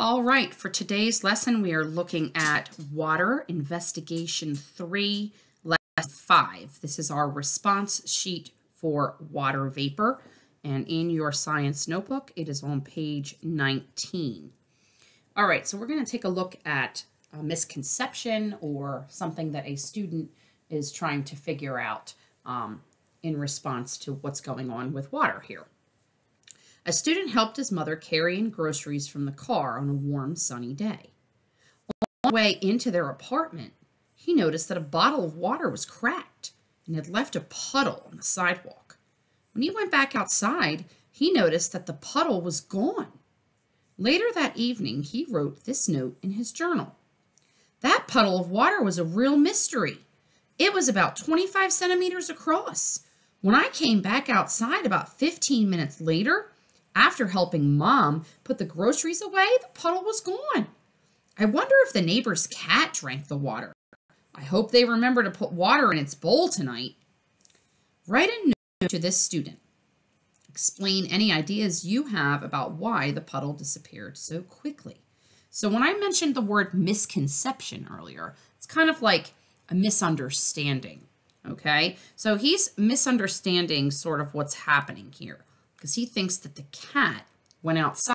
All right, for today's lesson, we are looking at Water Investigation 3, Lesson 5. This is our response sheet for water vapor, and in your science notebook, it is on page 19. All right, so we're going to take a look at a misconception or something that a student is trying to figure out in response to what's going on with water here. A student helped his mother carry in groceries from the car on a warm, sunny day. On the way into their apartment, he noticed that a bottle of water was cracked and had left a puddle on the sidewalk. When he went back outside, he noticed that the puddle was gone. Later that evening, he wrote this note in his journal. That puddle of water was a real mystery. It was about 25 centimeters across. When I came back outside about 15 minutes later, after helping Mom put the groceries away, the puddle was gone. I wonder if the neighbor's cat drank the water. I hope they remember to put water in its bowl tonight. Write a note to this student. Explain any ideas you have about why the puddle disappeared so quickly. So when I mentioned the word misconception earlier, it's kind of like a misunderstanding, okay? So he's misunderstanding sort of what's happening here, because he thinks that the cat went outside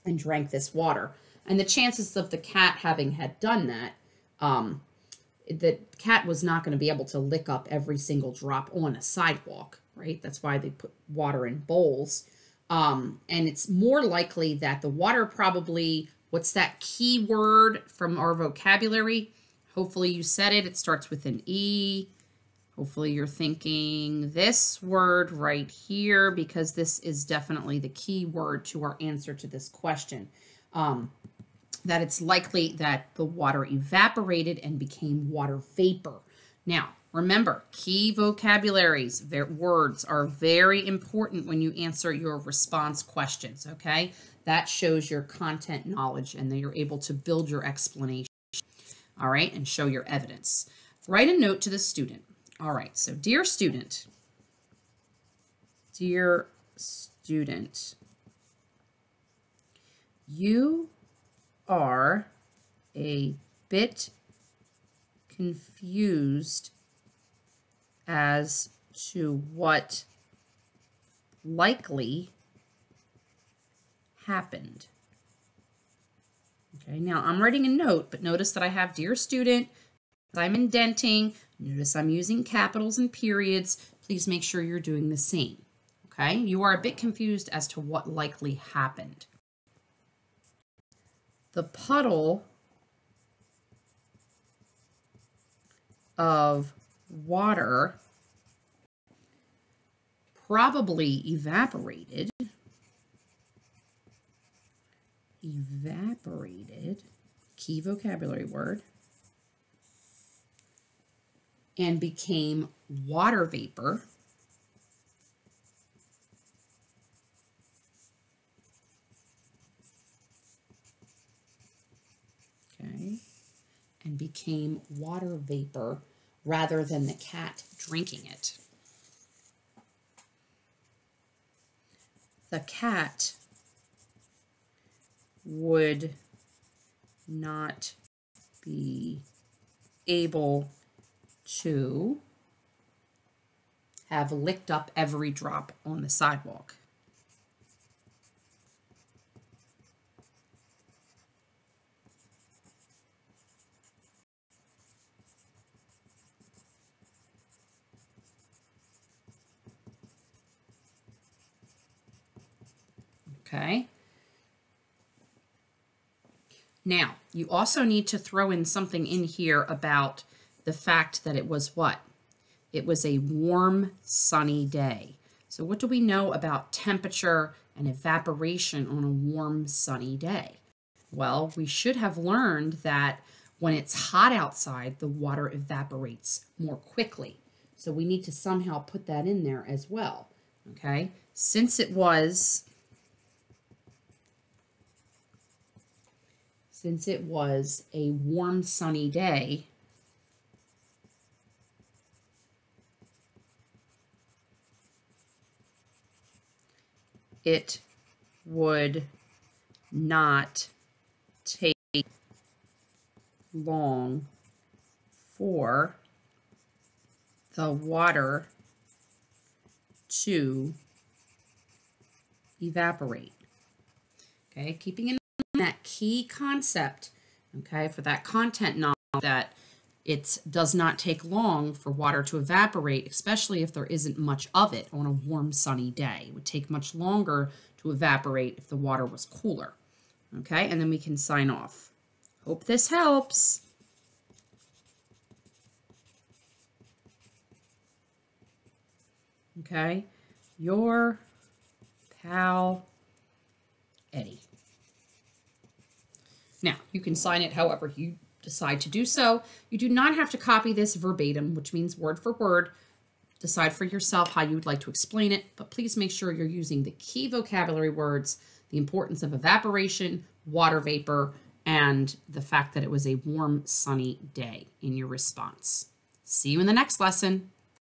and drank this water. And the chances of the cat having had done that, the cat was not going to be able to lick up every single drop on a sidewalk, right? That's why they put water in bowls. And it's more likely that the water probably, what's that key word from our vocabulary? Hopefully you said it. It starts with an E. Hopefully you're thinking this word right here, because this is definitely the key word to our answer to this question. That it's likely that the water evaporated and became water vapor. Now, remember, key vocabularies, words are very important when you answer your response questions, okay? That shows your content knowledge and that you're able to build your explanation, all right, and show your evidence. Write a note to the student. All right, so dear student, you are a bit confused as to what likely happened. Okay, now I'm writing a note, but notice that I have dear student, I'm indenting. Notice I'm using capitals and periods. Please make sure you're doing the same. Okay, you are a bit confused as to what likely happened. The puddle of water probably evaporated, key vocabulary word, and became water vapor rather than the cat drinking it. The cat would not be able to have licked up every drop on the sidewalk. Okay. Now, you also need to throw in something in here about the fact that it was what? It was a warm, sunny day. So what do we know about temperature and evaporation on a warm, sunny day? Well, we should have learned that when it's hot outside, the water evaporates more quickly. So we need to somehow put that in there as well, okay? Since it was a warm, sunny day, it would not take long for the water to evaporate. Okay, keeping in mind that key concept, okay, for that content knowledge, that it does not take long for water to evaporate, especially if there isn't much of it on a warm, sunny day. It would take much longer to evaporate if the water was cooler. Okay, and then we can sign off. Hope this helps. Okay, your pal, Eddie. Now, you can sign it however you decide to do so. You do not have to copy this verbatim, which means word for word. Decide for yourself how you would like to explain it, but please make sure you're using the key vocabulary words, the importance of evaporation, water vapor, and the fact that it was a warm, sunny day in your response. See you in the next lesson.